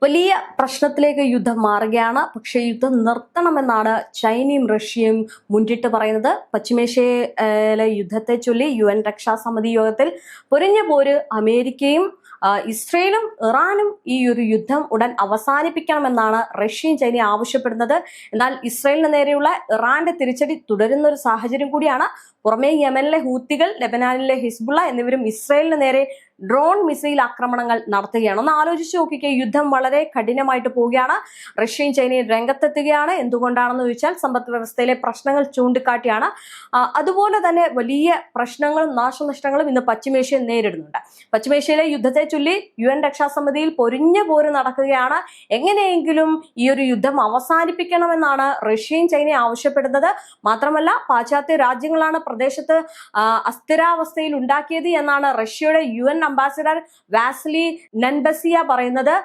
വലിയ പ്രശ്നത്തിലേക്ക് യുദ്ധം മാറുകയാണ്. പക്ഷേ യുദ്ധം നിർത്തണമെന്നാണ് ചൈനയും റഷ്യയും മുന്നിട്ട് പറയുന്നത്. പശ്ചിമേഷ്യയിലെ യുദ്ധത്തെ ചൊല്ലി UN രക്ഷാസമിതി യോഗത്തിൽ പൊരിഞ്ഞ പോര് അമേരിക്കയും ഇസ്രയേലും ഇറാനും ഈ ഒരു യുദ്ധം ഉടൻ അവസാനിപ്പിക്കണമെന്നാണ് റഷ്യയും ചൈനയും ആവശ്യപ്പെടുന്നത്. എന്നാൽ ഇസ്രയേലിന് നേരെയുള്ള ഇറാന്റെ തിരിച്ചടി തുടരുന്ന ഒരു സാഹചര്യം കൂടിയാണ്. പുറമെ യമനിലെ ഹൂത്തികൾ, ലെബനാനിലെ ഹിസ്ബുള്ള എന്നിവരും ഇസ്രയേലിന് നേരെ ഡ്രോൺ മിസൈൽ ആക്രമണങ്ങൾ നടത്തുകയാണ്. ഒന്ന് ആലോചിച്ച് നോക്കിക്കേ, യുദ്ധം വളരെ കഠിനമായിട്ട് പോവുകയാണ്. റഷ്യയും ചൈനയും രംഗത്തെത്തുകയാണ്. എന്തുകൊണ്ടാണെന്ന് ചോദിച്ചാൽ സമ്പദ് വ്യവസ്ഥയിലെ പ്രശ്നങ്ങൾ ചൂണ്ടിക്കാട്ടിയാണ്. അതുപോലെ തന്നെ വലിയ പ്രശ്നങ്ങളും നാശനഷ്ടങ്ങളും ഇന്ന് പശ്ചിമേഷ്യ നേരിടുന്നുണ്ട്. പശ്ചിമേഷ്യയിലെ യുദ്ധത്തെ ചൊല്ലി UN രക്ഷാസമിതിയിൽ പൊരിഞ്ഞ പോര് നടക്കുകയാണ്. എങ്ങനെയെങ്കിലും ഈ ഒരു യുദ്ധം അവസാനിപ്പിക്കണമെന്നാണ് റഷ്യയും ചൈനയും ആവശ്യപ്പെടുന്നത്. മാത്രമല്ല, പാശ്ചാത്യ രാജ്യങ്ങളാണ് പ്രദേശത്ത് അസ്ഥിരാവസ്ഥയിൽ ഉണ്ടാക്കിയത് എന്നാണ് റഷ്യയുടെ UN അംബാസിഡർ വാസിലി നൻബസിയ പറയുന്നത്.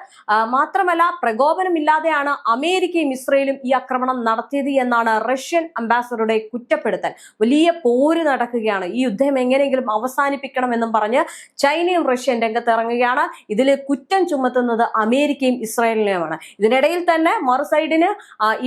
മാത്രമല്ല, പ്രകോപനമില്ലാതെയാണ് അമേരിക്കയും ഇസ്രയേലും ഈ ആക്രമണം നടത്തിയത് എന്നാണ് റഷ്യൻ അംബാസിഡറുടെ കുറ്റപ്പെടുത്തൽ. വലിയ പോര് നടക്കുകയാണ്. ഈ യുദ്ധം എങ്ങനെയെങ്കിലും അവസാനിപ്പിക്കണമെന്നും പറഞ്ഞ് ചൈനയും റഷ്യയും രംഗത്തിറങ്ങുകയാണ്. ഇതിൽ കുറ്റം ചുമത്തുന്നത് അമേരിക്കയും ഇസ്രയേലിനെയുമാണ്. ഇതിനിടയിൽ തന്നെ മറു സൈഡിന്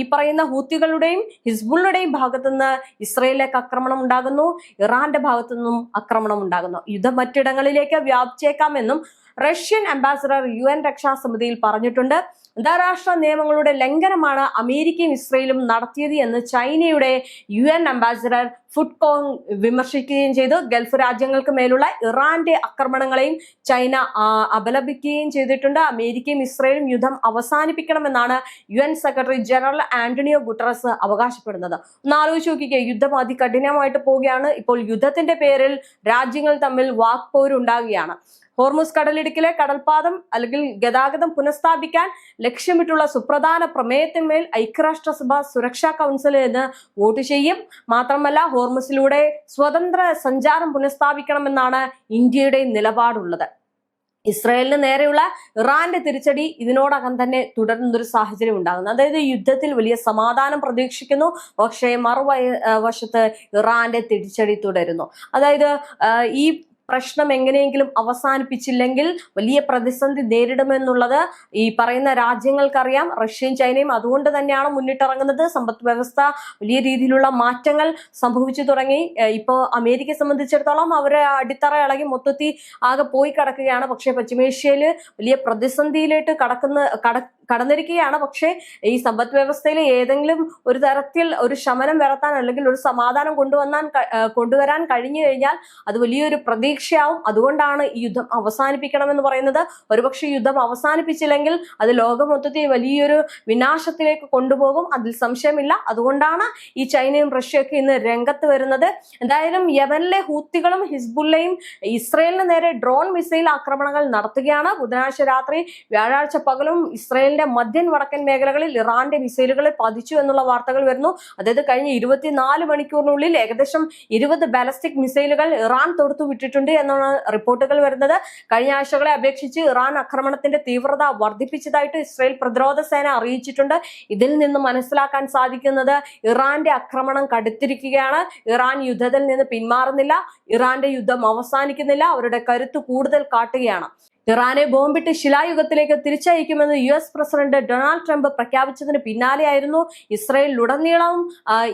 ഈ പറയുന്ന ഹൂത്തികളുടെയും ഹിസ്ബുള്ളുടെയും ഭാഗത്തുനിന്ന് ഇസ്രയേലിലേക്ക് ആക്രമണം ഉണ്ടാകുന്നു, ഇറാന്റെ ഭാഗത്തു നിന്നും ആക്രമണം ഉണ്ടാകുന്നു. യുദ്ധം മറ്റിടങ്ങളിലേക്ക് വ്യാപിച്ചേക്കാമെന്നും റഷ്യൻ അംബാസിഡർ UN രക്ഷാസമിതിയിൽ പറഞ്ഞിട്ടുണ്ട്. അന്താരാഷ്ട്ര നിയമങ്ങളുടെ ലംഘനമാണ് അമേരിക്കയും ഇസ്രയേലും നടത്തിയത് എന്ന് ചൈനയുടെ UN അംബാസിഡർ ഫുഡ്കോങ് വിമർശിക്കുകയും ചെയ്തു. ഗൾഫ് രാജ്യങ്ങൾക്ക് മേലുള്ള ഇറാന്റെ ആക്രമണങ്ങളെയും ചൈന അപലപിക്കുകയും ചെയ്തിട്ടുണ്ട്. അമേരിക്കയും ഇസ്രയേലും യുദ്ധം അവസാനിപ്പിക്കണമെന്നാണ് UN secretary general Antonio Guterres അവകാശപ്പെടുന്നത്. ഒന്ന് ആലോചിച്ച് നോക്കിക്കേ, യുദ്ധം അതികഠിനമായിട്ട് പോവുകയാണ്. ഇപ്പോൾ യുദ്ധത്തിന്റെ പേരിൽ രാജ്യങ്ങൾ തമ്മിൽ വാക്പോരുണ്ടാകുകയാണ്. ഹോർമുസ് കടലിടുക്കിലെ കടൽപാതം അല്ലെങ്കിൽ ഗതാഗതം പുനഃസ്ഥാപിക്കാൻ ലക്ഷ്യമിട്ടുള്ള സുപ്രധാന പ്രമേയത്തിന്മേൽ ഐക്യരാഷ്ട്രസഭ സുരക്ഷാ കൗൺസിൽ ഇന്ന് വോട്ട് ചെയ്യും. മാത്രമല്ല, ഹോർമുസിലൂടെ സ്വതന്ത്ര സഞ്ചാരം പുനഃസ്ഥാപിക്കണമെന്നാണ് ഇന്ത്യയുടെ നിലപാടുള്ളത്. ഇസ്രയേലിന് നേരെയുള്ള ഇറാന്റെ തിരിച്ചടി ഇതിനോടകം തന്നെ തുടരുന്നൊരു സാഹചര്യം ഉണ്ടാകുന്നു. അതായത് യുദ്ധത്തിൽ വലിയ സമാധാനം പ്രതീക്ഷിക്കുന്നു, പക്ഷേ മറുവശത്ത് ഇറാന്റെ തിരിച്ചടി തുടരുന്നു. അതായത് ഈ പ്രശ്നം എങ്ങനെയെങ്കിലും അവസാനിപ്പിച്ചില്ലെങ്കിൽ വലിയ പ്രതിസന്ധി നേരിടുമെന്നുള്ളത് ഈ പറയുന്ന രാജ്യങ്ങൾക്കറിയാം. റഷ്യയും ചൈനയും അതുകൊണ്ട് തന്നെയാണ് മുന്നിട്ടിറങ്ങുന്നത്. സമ്പദ് വ്യവസ്ഥ വലിയ രീതിയിലുള്ള മാറ്റങ്ങൾ സംഭവിച്ചു തുടങ്ങി. ഇപ്പോൾ അമേരിക്കയെ സംബന്ധിച്ചിടത്തോളം അവരെ അടിത്തറ ഇളകി മൊത്തത്തിൽ ആകെ പോയി കിടക്കുകയാണ്. പക്ഷെ പശ്ചിമേഷ്യയിൽ വലിയ പ്രതിസന്ധിയിലേക്ക് കടന്നിരിക്കുകയാണ്. പക്ഷേ ഈ സമ്പദ് വ്യവസ്ഥയിൽ ഏതെങ്കിലും ഒരു തരത്തിൽ ഒരു ശമനം വരുത്താൻ അല്ലെങ്കിൽ ഒരു സമാധാനം കൊണ്ടുവരാൻ കഴിഞ്ഞു കഴിഞ്ഞാൽ അത് വലിയൊരു പ്രതീക്ഷയാവും. അതുകൊണ്ടാണ് ഈ യുദ്ധം അവസാനിപ്പിക്കണമെന്ന് പറയുന്നത്. ഒരുപക്ഷെ യുദ്ധം അവസാനിപ്പിച്ചില്ലെങ്കിൽ അത് ലോകം മൊത്തത്തിൽ വലിയൊരു വിനാശത്തിലേക്ക് കൊണ്ടുപോകും, അതിൽ സംശയമില്ല. അതുകൊണ്ടാണ് ഈ ചൈനയും റഷ്യയൊക്കെ ഇന്ന് രംഗത്ത് വരുന്നത്. എന്തായാലും യമനിലെ ഹൂത്തികളും ഹിസ്ബുള്ളയും ഇസ്രയേലിന് നേരെ ഡ്രോൺ മിസൈൽ ആക്രമണങ്ങൾ നടത്തുകയാണ്. ബുധനാഴ്ച രാത്രി വ്യാഴാഴ്ച പകലും ഇസ്രയേലിന്റെ മധ്യൻ വടക്കൻ മേഖലകളിൽ ഇറാന്റെ മിസൈലുകൾ പതിച്ചു എന്നുള്ള വാർത്തകൾ വരുന്നു. അതായത് കഴിഞ്ഞ 24 മണിക്കൂറിനുള്ളിൽ ഏകദേശം 20 ബാലിസ്റ്റിക് മിസൈലുകൾ ഇറാൻ തൊടുത്തു വിട്ടിട്ടുണ്ട് എന്നാണ് റിപ്പോർട്ടുകൾ വരുന്നത്. കഴിഞ്ഞ ആഴ്ചകളെ അപേക്ഷിച്ച് ഇറാൻ ആക്രമണത്തിന്റെ തീവ്രത വർദ്ധിപ്പിച്ചതായിട്ട് ഇസ്രയേൽ പ്രതിരോധ സേന അറിയിച്ചിട്ടുണ്ട്. ഇതിൽ നിന്ന് മനസ്സിലാക്കാൻ സാധിക്കുന്നത് ഇറാന്റെ ആക്രമണം കടുത്തിരിക്കുകയാണ്. ഇറാൻ യുദ്ധത്തിൽ നിന്ന് പിന്മാറുന്നില്ല, ഇറാന്റെ യുദ്ധം അവസാനിക്കുന്നില്ല, അവരുടെ കരുത്ത് കൂടുതൽ കാട്ടുകയാണ്. ഇറാനെ ബോംബിട്ട് ശിലായുഗത്തിലേക്ക് തിരിച്ചയക്കുമെന്ന് US പ്രസിഡന്റ് ഡൊണാൾഡ് ട്രംപ് പ്രഖ്യാപിച്ചതിന് പിന്നാലെയായിരുന്നു ഇസ്രയേലിലുടനീളം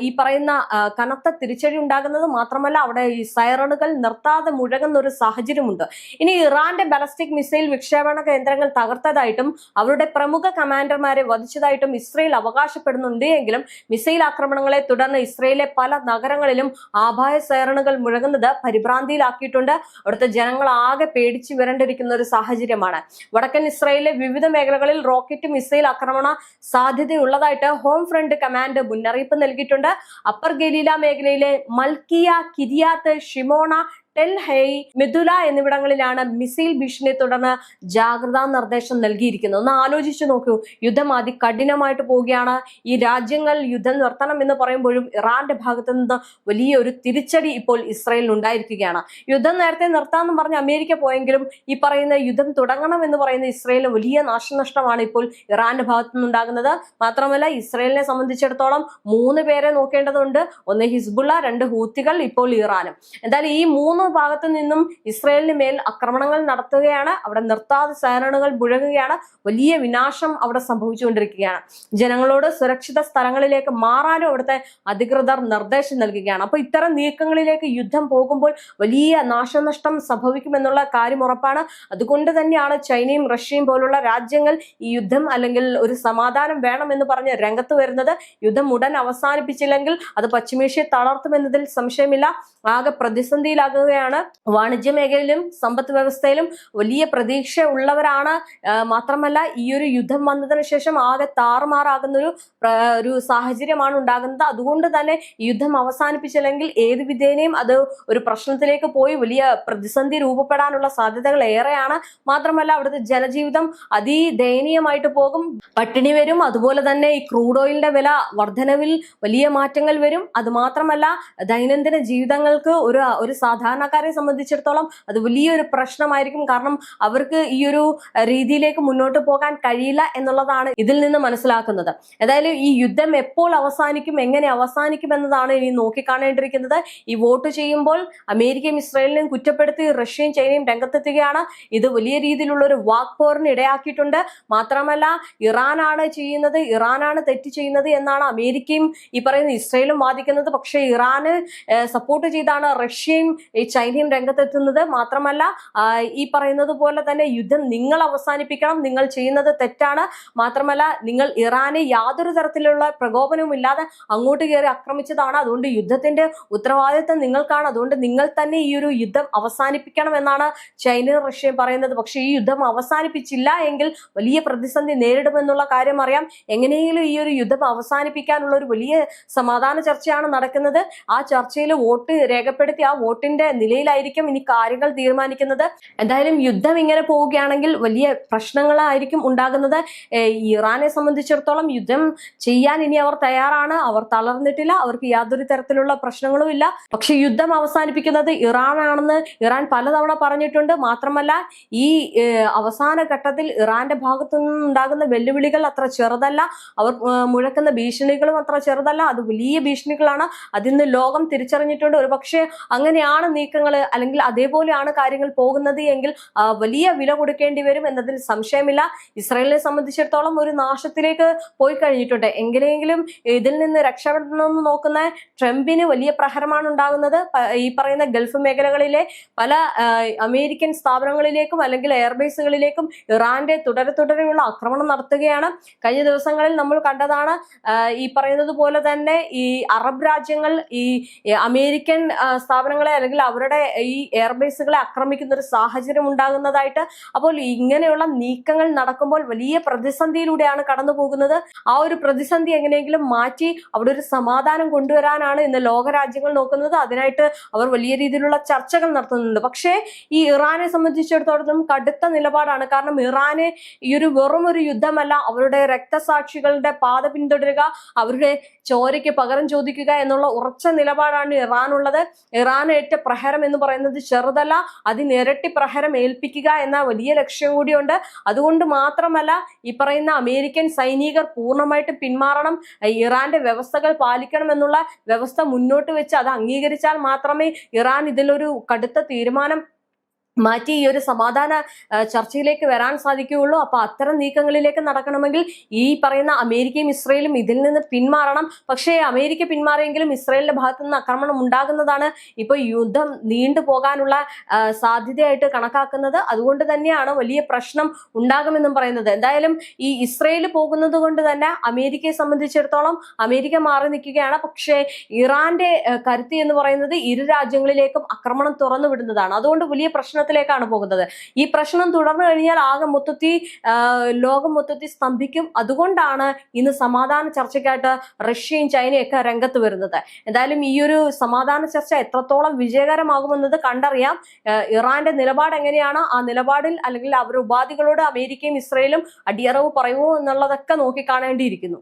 ഈ പറയുന്ന കനത്ത തിരിച്ചടി ഉണ്ടാകുന്നത്. മാത്രമല്ല, അവിടെ ഈ സൈറണുകൾ നിർത്താതെ മുഴങ്ങുന്ന ഒരു സാഹചര്യമുണ്ട്. ഇനി ഇറാന്റെ ബാലിസ്റ്റിക് മിസൈൽ വിക്ഷേപണ കേന്ദ്രങ്ങൾ തകർത്തതായിട്ടും അവരുടെ പ്രമുഖ കമാൻഡർമാരെ വധിച്ചതായിട്ടും ഇസ്രയേൽ അവകാശപ്പെടുന്നുണ്ട്. എങ്കിലും മിസൈൽ ആക്രമണങ്ങളെ തുടർന്ന് ഇസ്രയേലിലെ പല നഗരങ്ങളിലും ആഭായ സൈറണുകൾ മുഴങ്ങുന്നത് പരിഭ്രാന്തിയിലാക്കിയിട്ടുണ്ട്. അവിടുത്തെ ജനങ്ങൾ ആകെ പേടിച്ചു വിരണ്ടിരിക്കുന്ന ഒരു സാഹചര്യമാണ്. വടക്കൻ ഇസ്രയേലിലെ വിവിധ മേഖലകളിൽ റോക്കറ്റ് മിസൈൽ ആക്രമണ സാധ്യതയുള്ളതായിട്ട് ഹോം ഫ്രണ്ട് കമാൻഡ് മുന്നറിയിപ്പ് നൽകിയിട്ടുണ്ട്. അപ്പർ ഗലീല മേഖലയിലെ മൽക്കിയ, കിരിയാത്ത് ഷിമോണ, ടെൽ ഹെയ്, മെദുല എന്നിവിടങ്ങളിലാണ് മിസൈൽ ഭീഷണിയെ തുടർന്ന് ജാഗ്രതാ നിർദ്ദേശം നൽകിയിരിക്കുന്നത്. ഒന്ന് ആലോചിച്ചു നോക്കൂ, യുദ്ധം അതികഠിനമായിട്ട് പോവുകയാണ്. ഈ രാജ്യങ്ങൾ യുദ്ധം നിർത്തണം എന്ന് പറയുമ്പോഴും ഇറാന്റെ ഭാഗത്തു നിന്ന് വലിയൊരു തിരിച്ചടി ഇപ്പോൾ ഇസ്രയേലിന് ഉണ്ടായിരിക്കുകയാണ്. യുദ്ധം നേരത്തെ നിർത്താമെന്ന് പറഞ്ഞ് അമേരിക്ക പോയെങ്കിലും ഈ പറയുന്ന യുദ്ധം തുടങ്ങണം എന്ന് പറയുന്ന ഇസ്രയേലിന് വലിയ നാശനഷ്ടമാണ് ഇപ്പോൾ ഇറാന്റെ ഭാഗത്തു നിന്നുണ്ടാകുന്നത്. മാത്രമല്ല, ഇസ്രയേലിനെ സംബന്ധിച്ചിടത്തോളം 3 പേരെ നോക്കേണ്ടതുണ്ട്. ഒന്ന് ഹിസ്ബുള്ള, 2 ഹൂത്തികൾ, ഇപ്പോൾ ഇറാനും. എന്തായാലും ഈ 3 3 ഭാഗത്തു നിന്നും ഇസ്രയേലിന് മേൽ ആക്രമണങ്ങൾ നടത്തുകയാണ്. അവിടെ നിർത്താതെ സൈറണുകൾ മുഴങ്ങുകയാണ്. വലിയ വിനാശം അവിടെ സംഭവിച്ചുകൊണ്ടിരിക്കുകയാണ്. ജനങ്ങളോട് സുരക്ഷിത സ്ഥലങ്ങളിലേക്ക് മാറാനും അവിടുത്തെ അധികൃതർ നിർദ്ദേശം നൽകുകയാണ്. അപ്പൊ ഇത്തരം നീക്കങ്ങളിലേക്ക് യുദ്ധം പോകുമ്പോൾ വലിയ നാശനഷ്ടം സംഭവിക്കുമെന്നുള്ള കാര്യം ഉറപ്പാണ്. അതുകൊണ്ട് തന്നെയാണ് ചൈനയും റഷ്യയും പോലുള്ള രാജ്യങ്ങൾ ഈ യുദ്ധം അല്ലെങ്കിൽ ഒരു സമാധാനം വേണമെന്ന് പറഞ്ഞ് രംഗത്ത് വരുന്നത്. യുദ്ധം ഉടൻ അവസാനിപ്പിച്ചില്ലെങ്കിൽ അത് പശ്ചിമേഷ്യയെ തളർത്തുമെന്നതിൽ സംശയമില്ല. ആകെ പ്രതിസന്ധിയിലാകുകയാണ്. വാണിജ്യ മേഖലയിലും സമ്പദ് വ്യവസ്ഥയിലും വലിയ പ്രതീക്ഷ ഉള്ളവരാണ്. മാത്രമല്ല ഈ ഒരു യുദ്ധം വന്നതിന് ശേഷം ആകെ താറുമാറാകുന്ന ഒരു സാഹചര്യമാണ് ഉണ്ടാകുന്നത്. അതുകൊണ്ട് തന്നെ യുദ്ധം അവസാനിപ്പിച്ചില്ലെങ്കിൽ ഏത് വിധേനയും അത് ഒരു പ്രശ്നത്തിലേക്ക് പോയി വലിയ പ്രതിസന്ധി രൂപപ്പെടാനുള്ള സാധ്യതകൾ ഏറെയാണ്. മാത്രമല്ല അവിടുത്തെ ജനജീവിതം അതിദയനീയമായിട്ട് പോകും, പട്ടിണി വരും. അതുപോലെ തന്നെ ഈ ക്രൂഡ് ഓയിലിന്റെ വില വർധനവിൽ വലിയ മാറ്റങ്ങൾ വരും. അത് മാത്രമല്ല ദൈനംദിന ജീവിതങ്ങൾക്ക് ഒരു സാധാരണക്കാരെ സംബന്ധിച്ചിടത്തോളം അത് വലിയൊരു പ്രശ്നമായിരിക്കും. കാരണം അവർക്ക് ഈ ഒരു രീതിയിലേക്ക് മുന്നോട്ട് പോകാൻ കഴിയില്ല എന്നുള്ളതാണ് ഇതിൽ നിന്ന് മനസ്സിലാക്കുന്നത്. ഏതായാലും ഈ യുദ്ധം എപ്പോൾ അവസാനിക്കും, എങ്ങനെ അവസാനിക്കും എന്നതാണ് ഇനി നോക്കിക്കാണേണ്ടിയിരിക്കുന്നത്. ഈ വോട്ട് ചെയ്യുമ്പോൾ അമേരിക്കയും ഇസ്രായേലിനെയും കുറ്റപ്പെടുത്തി റഷ്യയും ചൈനയും രംഗത്തെത്തുകയാണ്. ഇത് വലിയ രീതിയിലുള്ള ഒരു വാക്പോറിന് ഇടയാക്കിയിട്ടുണ്ട്. മാത്രമല്ല ഇറാനാണ് ചെയ്യുന്നത്, ഇറാനാണ് തെറ്റ് ചെയ്യുന്നത് എന്നാണ് അമേരിക്കയും ഈ പറയുന്ന ഇസ്രായേലും വാദിക്കുന്നത്. പക്ഷേ ഇറാന് സപ്പോർട്ട് ചെയ്താണ് റഷ്യയും ചൈനയും രംഗത്തെത്തുന്നത്. മാത്രമല്ല ഈ പറയുന്നത് പോലെ തന്നെ യുദ്ധം നിങ്ങൾ അവസാനിപ്പിക്കണം, നിങ്ങൾ ചെയ്യുന്നത് തെറ്റാണ്. മാത്രമല്ല നിങ്ങൾ ഇറാനെ യാതൊരു തരത്തിലുള്ള പ്രകോപനവും ഇല്ലാതെ അങ്ങോട്ട് കയറി ആക്രമിച്ചതാണ്. അതുകൊണ്ട് യുദ്ധത്തിന്റെ ഉത്തരവാദിത്വം നിങ്ങൾക്കാണ്. അതുകൊണ്ട് നിങ്ങൾ തന്നെ ഈ ഒരു യുദ്ധം അവസാനിപ്പിക്കണം എന്നാണ് ചൈനയും റഷ്യയും പറയുന്നത്. പക്ഷേ ഈ യുദ്ധം അവസാനിപ്പിച്ചില്ല എങ്കിൽ വലിയ പ്രതിസന്ധി നേരിടുമെന്നുള്ള കാര്യം അറിയാം. എങ്ങനെയെങ്കിലും ഈ ഒരു യുദ്ധം അവസാനിപ്പിക്കാനുള്ള ഒരു വലിയ സമാധാന ചർച്ചയാണ് നടക്കുന്നത്. ആ ചർച്ചയിൽ വോട്ട് രേഖപ്പെടുത്തി ആ വോട്ടിന്റെ നിലയിലായിരിക്കും ഇനി കാര്യങ്ങൾ തീരുമാനിക്കുന്നത്. എന്തായാലും യുദ്ധം ഇങ്ങനെ പോവുകയാണെങ്കിൽ വലിയ പ്രശ്നങ്ങളായിരിക്കും ഉണ്ടാകുന്നത്. ഇറാനെ സംബന്ധിച്ചിടത്തോളം യുദ്ധം ചെയ്യാൻ ഇനി അവർ തയ്യാറാണ്, അവർ തളർന്നിട്ടില്ല, അവർക്ക് യാതൊരു തരത്തിലുള്ള പ്രശ്നങ്ങളും ഇല്ല. പക്ഷെ യുദ്ധം അവസാനിപ്പിക്കുന്നത് ഇറാനാണെന്ന് ഇറാൻ പലതവണ പറഞ്ഞിട്ടുണ്ട്. മാത്രമല്ല ഈ അവസാന ഘട്ടത്തിൽ ഇറാന്റെ ഭാഗത്തു നിന്നുണ്ടാകുന്ന വെല്ലുവിളികൾ അത്ര ചെറുതല്ല, അവർ മുഴക്കുന്ന ഭീഷണികളും അത്ര ചെറുതല്ല, അത് വലിയ ഭീഷണികളാണ്. അതിന്ന് ലോകം തിരിച്ചറിഞ്ഞിട്ടുണ്ട്. ഒരു പക്ഷേ അങ്ങനെയാണ് നീക്കങ്ങൾ അല്ലെങ്കിൽ അതേപോലെയാണ് കാര്യങ്ങൾ പോകുന്നത് എങ്കിൽ വലിയ വില കൊടുക്കേണ്ടി വരും എന്നതിൽ സംശയമില്ല. ഇസ്രായേലിനെ സംബന്ധിച്ചിടത്തോളം ഒരു നാശത്തിലേക്ക് പോയി കഴിഞ്ഞിട്ടുണ്ട്. എങ്ങനെയെങ്കിലും ഇതിൽ നിന്ന് രക്ഷപ്പെടണമെന്ന് നോക്കുന്ന ട്രംപിന് വലിയ പ്രഹരമാണ് ഉണ്ടാകുന്നത്. ഈ പറയുന്ന ഗൾഫ് മേഖലകളിലെ പല അമേരിക്കൻ സ്ഥാപനങ്ങളിലേക്കും അല്ലെങ്കിൽ എയർബേസുകളിലേക്കും ഇറാന്റെ തുടരെയുള്ള ആക്രമണം നടത്തുകയാണ്. കഴിഞ്ഞ ദിവസങ്ങളിൽ നമ്മൾ കണ്ടതാണ്. ഈ പറയുന്നത് പോലെ തന്നെ ഈ അറബ് രാജ്യങ്ങൾ ഈ അമേരിക്കൻ സ്ഥാപനങ്ങളെ അല്ലെങ്കിൽ അവരുടെ ഈ എയർബേസുകളെ ആക്രമിക്കുന്ന ഒരു സാഹചര്യം ഉണ്ടാകുന്നതായിട്ട്. അപ്പോൾ ഇങ്ങനെയുള്ള നീക്കങ്ങൾ നടക്കുമ്പോൾ വലിയ പ്രതിസന്ധിയിലൂടെയാണ് കടന്നു പോകുന്നത്. ആ ഒരു പ്രതിസന്ധി എങ്ങനെയെങ്കിലും മാറ്റി അവിടെ ഒരു സമാധാനം കൊണ്ടുവരാനാണ് ഇന്ന് ലോകരാജ്യങ്ങൾ നോക്കുന്നത്. അതിനായിട്ട് അവർ വലിയ രീതിയിലുള്ള ചർച്ചകൾ നടത്തുന്നുണ്ട്. പക്ഷേ ഈ ഇറാനെ സംബന്ധിച്ചിടത്തോളം കടുത്ത നിലപാടാണ്. കാരണം ഇറാന് ഈ ഒരു വെറും ഒരു യുദ്ധമല്ല, അവരുടെ രക്തസാക്ഷികളുടെ പാത പിന്തുടരുക, അവരുടെ ചോരയ്ക്ക് പകരം ചോദിക്കുക എന്നുള്ള ഉറച്ച നിലപാടാണ് ഇറാനുള്ളത്. ഇറാനേറ്റ പ്രഹരം എന്ന് പറയുന്നത് ചെറുതല്ല, അതിനിരട്ടി പ്രഹരം ഏൽപ്പിക്കുക എന്ന വലിയ ലക്ഷ്യം കൂടിയുണ്ട്. അതുകൊണ്ട് മാത്രമല്ല ഈ പറയുന്ന അമേരിക്കൻ സൈനികർ പൂർണ്ണമായിട്ട് പിന്മാറണം, ഇറാന്റെ വ്യവസ്ഥകൾ പാലിക്കണം എന്നുള്ള വ്യവസ്ഥ മുന്നോട്ട് വെച്ച് അത് അംഗീകരിച്ചാൽ മാത്രമേ ഇറാൻ ഇതിലൊരു കടുത്ത തീരുമാനം മാറ്റി ഈ ഒരു സമാധാന ചർച്ചയിലേക്ക് വരാൻ സാധിക്കുകയുള്ളൂ. അപ്പൊ അത്തരം നീക്കങ്ങളിലേക്ക് നടക്കണമെങ്കിൽ ഈ പറയുന്ന അമേരിക്കയും ഇസ്രയേലും ഇതിൽ നിന്ന് പിന്മാറണം. പക്ഷേ അമേരിക്ക പിന്മാറിയെങ്കിലും ഇസ്രയേലിന്റെ ഭാഗത്തു നിന്ന് ആക്രമണം ഉണ്ടാകുന്നതാണ് ഇപ്പൊ യുദ്ധം നീണ്ടു പോകാനുള്ള സാധ്യതയായിട്ട് കണക്കാക്കുന്നത്. അതുകൊണ്ട് തന്നെയാണ് വലിയ പ്രശ്നം ഉണ്ടാകുമെന്നും പറയുന്നത്. എന്തായാലും ഈ ഇസ്രയേൽ പോകുന്നത് കൊണ്ട് തന്നെ അമേരിക്കയെ സംബന്ധിച്ചിടത്തോളം അമേരിക്ക മാറി നിൽക്കുകയാണ്. പക്ഷേ ഇറാന്റെ കരുത്ത് എന്ന് പറയുന്നത് ഇരു രാജ്യങ്ങളിലേക്കും ആക്രമണം തുറന്നു വിടുന്നതാണ്. അതുകൊണ്ട് വലിയ പ്രശ്നത്തിലേക്കാണ് പോകുന്നത്. ഈ പ്രശ്നം തുടർന്നു കഴിഞ്ഞാൽ ആകെ മൊത്തത്തിൽ ലോകം മൊത്തത്തിൽ സ്തംഭിക്കും. അതുകൊണ്ടാണ് ഇന്ന് സമാധാന ചർച്ചയ്ക്കായിട്ട് റഷ്യയും ചൈനയും ഒക്കെ രംഗത്ത് വരുന്നത്. എന്തായാലും ഈ ഒരു സമാധാന ചർച്ച എത്രത്തോളം വിജയകരമാകുമെന്നത് കണ്ടറിയാം. ഇറാന്റെ നിലപാട് എങ്ങനെയാണ്, ആ നിലപാടിൽ അല്ലെങ്കിൽ അവരുടെ ഉപാധികളോട് അമേരിക്കയും ഇസ്രയേലും അടിയറവ് പറയുമോ എന്നുള്ളതൊക്കെ നോക്കിക്കാണേണ്ടിയിരിക്കുന്നു.